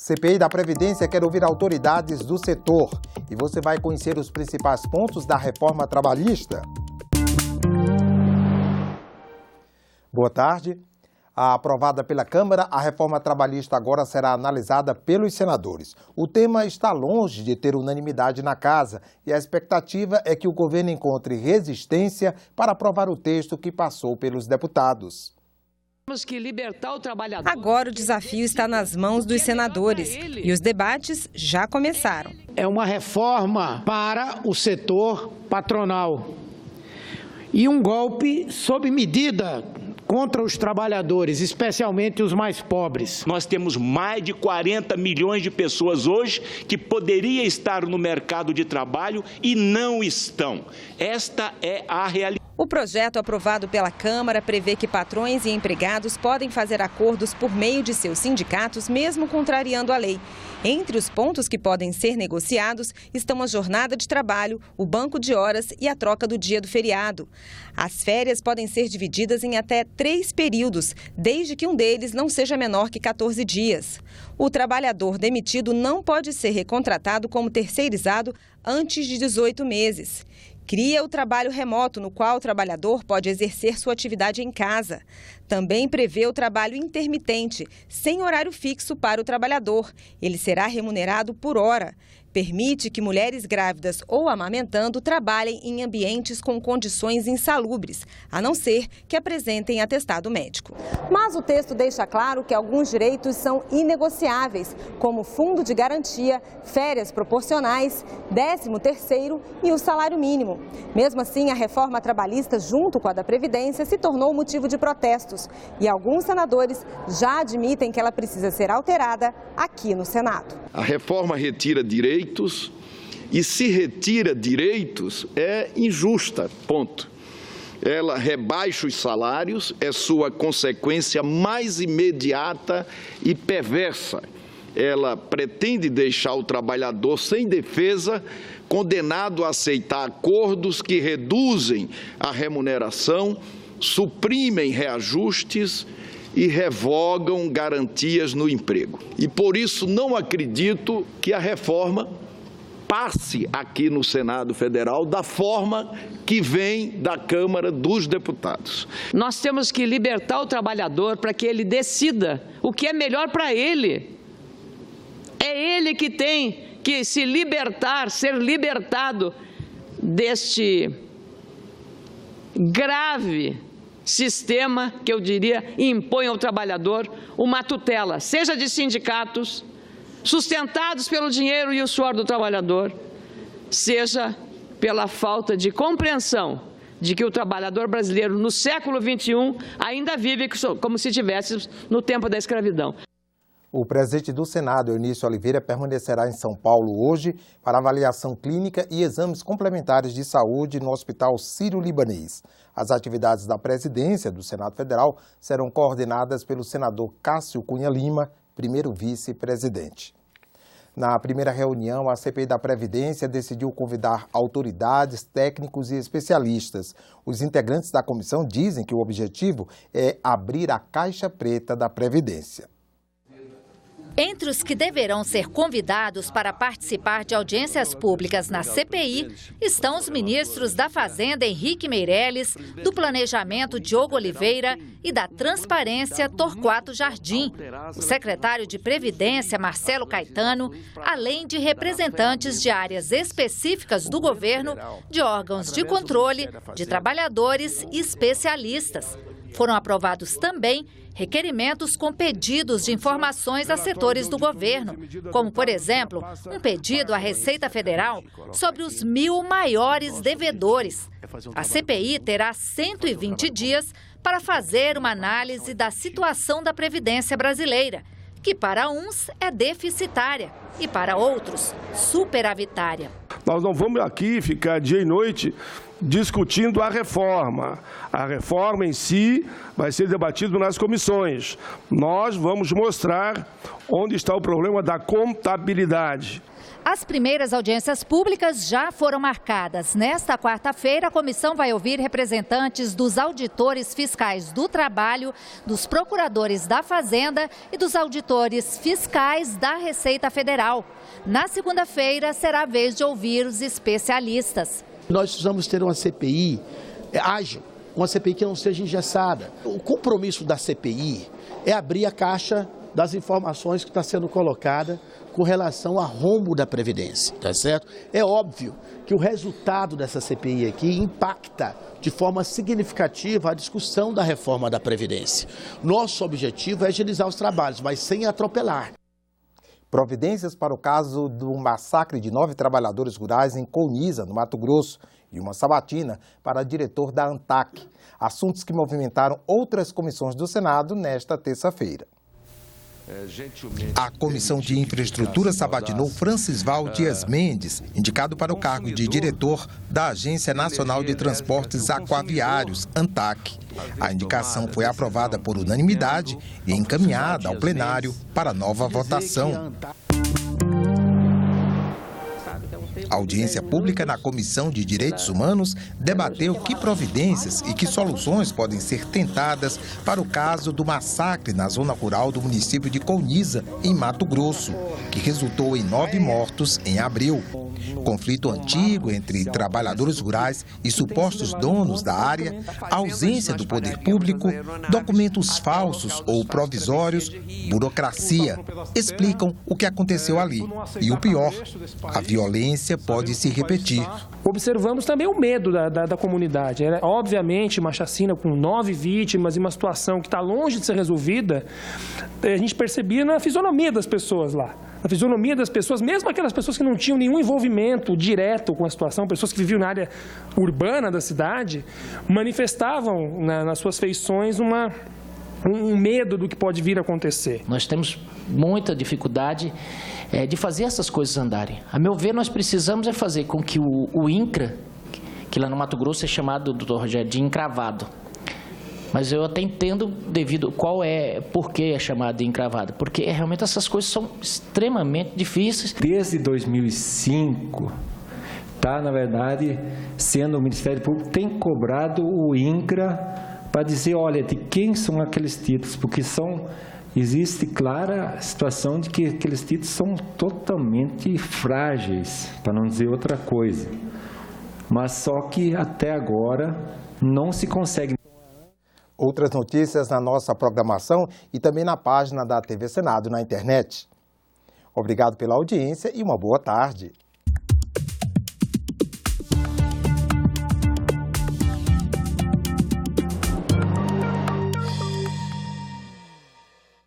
CPI da Previdência quer ouvir autoridades do setor e você vai conhecer os principais pontos da reforma trabalhista. Boa tarde. Aprovada pela Câmara, a reforma trabalhista agora será analisada pelos senadores. O tema está longe de ter unanimidade na Casa e a expectativa é que o governo encontre resistência para aprovar o texto que passou pelos deputados. Temos que libertar o trabalhador. Agora o desafio está nas mãos dos senadores e os debates já começaram. É uma reforma para o setor patronal e um golpe sob medida contra os trabalhadores, especialmente os mais pobres. Nós temos mais de 40 milhões de pessoas hoje que poderiam estar no mercado de trabalho e não estão. Esta é a realidade. O projeto aprovado pela Câmara prevê que patrões e empregados podem fazer acordos por meio de seus sindicatos, mesmo contrariando a lei. Entre os pontos que podem ser negociados estão a jornada de trabalho, o banco de horas e a troca do dia do feriado. As férias podem ser divididas em até 3 períodos, desde que um deles não seja menor que 14 dias. O trabalhador demitido não pode ser recontratado como terceirizado antes de 18 meses. Cria o trabalho remoto, no qual o trabalhador pode exercer sua atividade em casa. Também prevê o trabalho intermitente, sem horário fixo para o trabalhador. Ele será remunerado por hora. Permite que mulheres grávidas ou amamentando trabalhem em ambientes com condições insalubres, a não ser que apresentem atestado médico. Mas o texto deixa claro que alguns direitos são inegociáveis, como fundo de garantia, férias proporcionais, 13º e o salário mínimo. Mesmo assim, a reforma trabalhista, junto com a da Previdência, se tornou motivo de protestos. E alguns senadores já admitem que ela precisa ser alterada aqui no Senado. A reforma retira direitos e se retira direitos é injusta, ponto. Ela rebaixa os salários, é sua consequência mais imediata e perversa. Ela pretende deixar o trabalhador sem defesa, condenado a aceitar acordos que reduzem a remuneração, suprimem reajustes e revogam garantias no emprego. E por isso não acredito que a reforma passe aqui no Senado Federal da forma que vem da Câmara dos Deputados. Nós temos que libertar o trabalhador para que ele decida o que é melhor para ele. É ele que tem que se libertar, ser libertado deste grave sistema que eu diria impõe ao trabalhador uma tutela, seja de sindicatos sustentados pelo dinheiro e o suor do trabalhador, seja pela falta de compreensão de que o trabalhador brasileiro no século XXI ainda vive como se estivéssemos no tempo da escravidão. O presidente do Senado, Eunício Oliveira, permanecerá em São Paulo hoje para avaliação clínica e exames complementares de saúde no Hospital Sírio-Libanês. As atividades da presidência do Senado Federal serão coordenadas pelo senador Cássio Cunha Lima, primeiro vice-presidente. Na primeira reunião, a CPI da Previdência decidiu convidar autoridades, técnicos e especialistas. Os integrantes da comissão dizem que o objetivo é abrir a caixa preta da Previdência. Entre os que deverão ser convidados para participar de audiências públicas na CPI estão os ministros da Fazenda, Henrique Meirelles, do Planejamento, Diogo Oliveira, e da Transparência, Torquato Jardim, o secretário de Previdência, Marcelo Caetano, além de representantes de áreas específicas do governo, de órgãos de controle, de trabalhadores e especialistas. Foram aprovados também requerimentos com pedidos de informações a setores do governo, como, por exemplo, um pedido à Receita Federal sobre os 1.000 maiores devedores. A CPI terá 120 dias para fazer uma análise da situação da Previdência brasileira, que para uns é deficitária e para outros superavitária. Nós não vamos aqui ficar dia e noite discutindo a reforma. A reforma em si vai ser debatida nas comissões. Nós vamos mostrar onde está o problema da contabilidade. As primeiras audiências públicas já foram marcadas. Nesta quarta-feira, a comissão vai ouvir representantes dos auditores fiscais do trabalho, dos procuradores da Fazenda e dos auditores fiscais da Receita Federal. Na segunda-feira, será a vez de ouvir os especialistas. Nós precisamos ter uma CPI ágil, uma CPI que não seja engessada. O compromisso da CPI é abrir a caixa das informações que está sendo colocada com relação ao rombo da Previdência, tá certo? É óbvio que o resultado dessa CPI aqui impacta de forma significativa a discussão da reforma da Previdência. Nosso objetivo é agilizar os trabalhos, mas sem atropelar. Providências para o caso do massacre de 9 trabalhadores rurais em Colniza, no Mato Grosso, e uma sabatina para diretor da ANTAC. Assuntos que movimentaram outras comissões do Senado nesta terça-feira. A Comissão de Infraestrutura sabatinou Francisval Dias Mendes, indicado para o cargo de diretor da Agência Nacional de Transportes Aquaviários, ANTAC. A indicação foi aprovada por unanimidade e encaminhada ao plenário para nova votação. A audiência pública na Comissão de Direitos Humanos debateu que providências e que soluções podem ser tentadas para o caso do massacre na zona rural do município de Colniza, em Mato Grosso, que resultou em 9 mortos em abril. Conflito antigo entre trabalhadores rurais e supostos donos da área, ausência do poder público, documentos falsos ou provisórios, burocracia, explicam o que aconteceu ali. E o pior, a violência pode se repetir. Observamos também o medo da comunidade. Obviamente, uma chacina com 9 vítimas e uma situação que está longe de ser resolvida, a gente percebia na fisionomia das pessoas lá. Na fisionomia das pessoas, mesmo aquelas pessoas que não tinham nenhum envolvimento direto com a situação, pessoas que viviam na área urbana da cidade, manifestavam nas suas feições um medo do que pode vir a acontecer. Nós temos muita dificuldade de fazer essas coisas andarem. A meu ver, nós precisamos fazer com que o INCRA, que lá no Mato Grosso é chamado, doutor Rogério, de encravado. Mas eu até entendo por que é chamado de encravado. Porque realmente essas coisas são extremamente difíceis. Desde 2005, na verdade, sendo o Ministério Público, tem cobrado o INCRA para dizer, olha, de quem são aqueles títulos, porque existe clara situação de que aqueles títulos são totalmente frágeis, para não dizer outra coisa. Mas só que até agora não se consegue. Outras notícias na nossa programação e também na página da TV Senado na internet. Obrigado pela audiência e uma boa tarde.